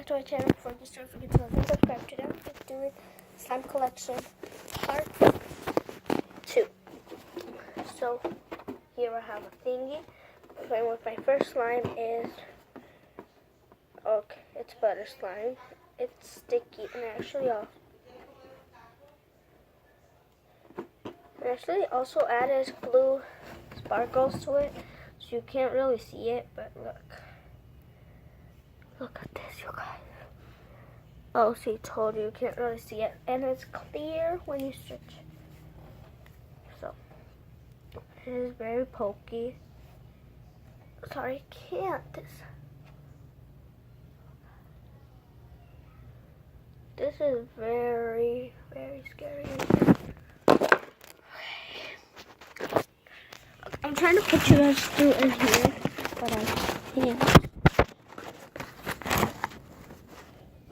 to my channel. Before you start, forget to like and subscribe. Today I'm doing slime collection part 2. So here I have a thingy. I'm playing with my first slime is it's butter slime. It's sticky and actually also added blue sparkles to it, so you can't really see it, but look at this, you guys. Oh, see, told you can't really see it, and it's clear when you stretch. So it is very pokey. Sorry, I can't. This is very, very scary. I'm trying to put you guys through in here, but I can't.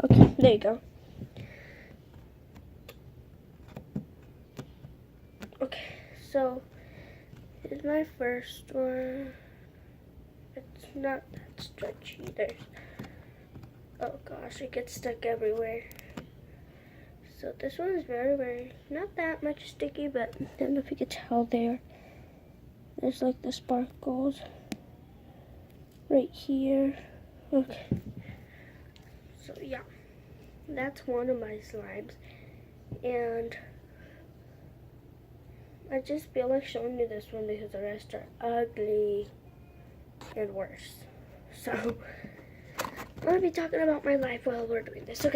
Okay, there you go. Okay, so here's my first one. It's not that stretchy. Oh gosh, it gets stuck everywhere. So this one is very, not that much sticky, but I don't know if you can tell there's like the sparkles right here. Okay. So yeah, that's one of my slimes. And I just feel like showing you this one because the rest are ugly and worse. So I'm going to be talking about my life while we're doing this.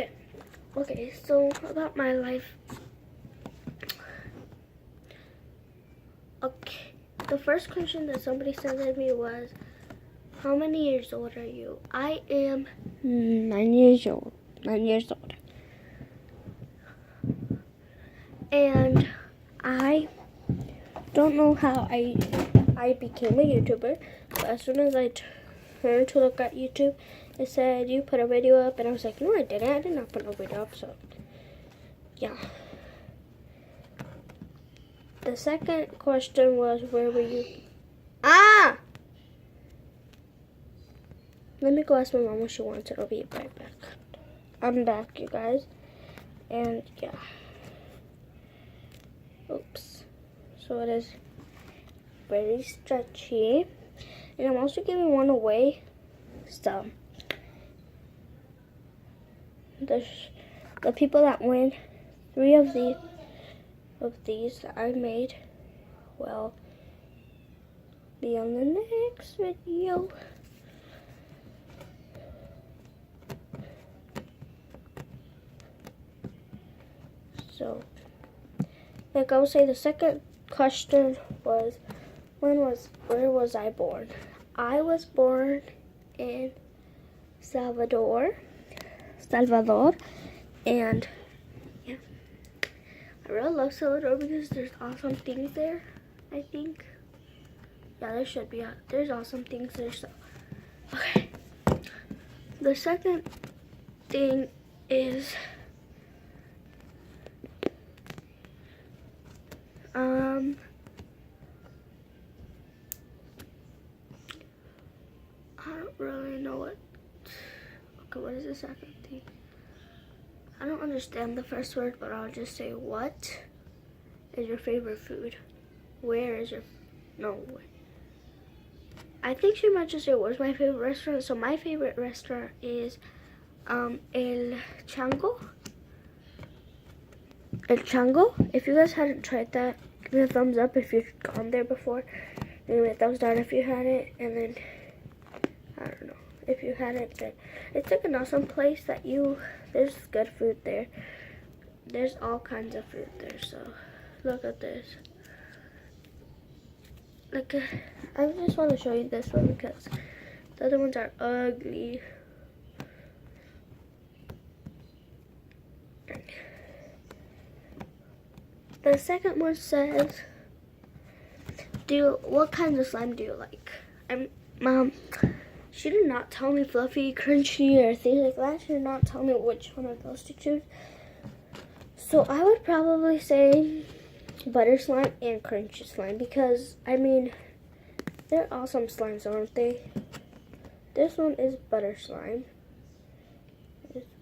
Okay, so about my life. Okay, the first question that somebody sent to me was, how many years old are you? I am 9 years old. 9 years old. And I don't know how I became a YouTuber, but as soon as I turned to look at YouTube, it said you put a video up, and I was like, no, I didn't. I did not put no video up. So yeah. The second question was, where were you? Let me go ask my mom what she wants, and I'll be right back. I'm back, you guys. And yeah. Oops. So it is very stretchy. And I'm also giving one away. So the people that win 3 of these that I made will be on the next video. So like I would say, the second question was, where was I born? I was born in Salvador, and yeah, I really love Salvador because there's awesome things there. I think, yeah, there should be. There's awesome things there. So, okay. The second thing is, I don't really know what. Okay, what is the second thing? I don't understand the first word, but I'll just say, what is your favorite food? Where is your, no, I think she might just say, where's my favorite restaurant? So my favorite restaurant is El Chango. El Chango. If you guys hadn't tried that, give me a thumbs up if you've gone there before. Give me a thumbs down if you had it, and then I don't know if you had it. Then it's like an awesome place that there's good food there. There's all kinds of food there. So look at this. Like I just want to show you this one because the other ones are ugly. The second one says, what kinds of slime do you like? Mom, she did not tell me fluffy, crunchy, or things like that. She did not tell me which one of those to choose. So I would probably say butter slime and crunchy slime because, I mean, they're awesome slimes, aren't they? This one is butter slime.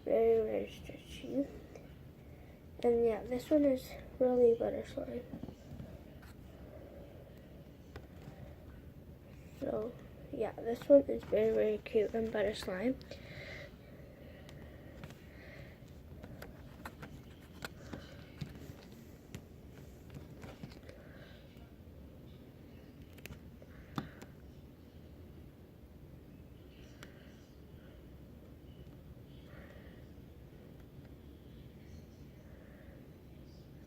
very, very stretchy. And yeah, this one is really butter slime. So yeah, this one is very, very cute and butter slime.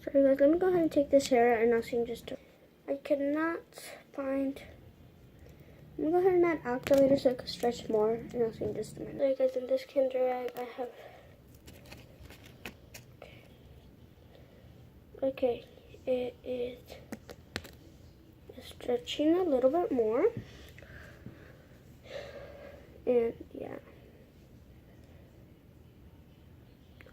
Sorry guys, let me go ahead and take this hair out and I'll see you in just a... I cannot find... I'm gonna go ahead and add activator so it can stretch more, and I'll see you in just a minute. Sorry guys, in this Kinder Egg I have... Okay, it is stretching a little bit more. And yeah.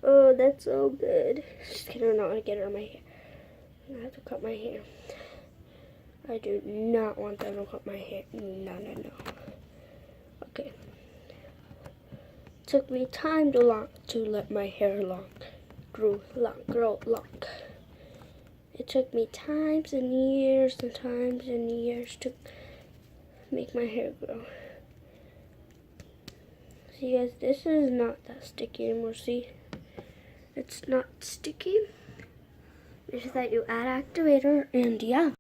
Oh, that's so good. Just kidding, I'm not gonna get it on my hair. I'm gonna have to cut my hair. I do not want them to cut my hair. No. Okay. Took me time to let my hair grow long. It took me times and years to make my hair grow. See guys, this is not that sticky anymore, see? It's not sticky. It's just that you add activator, and yeah.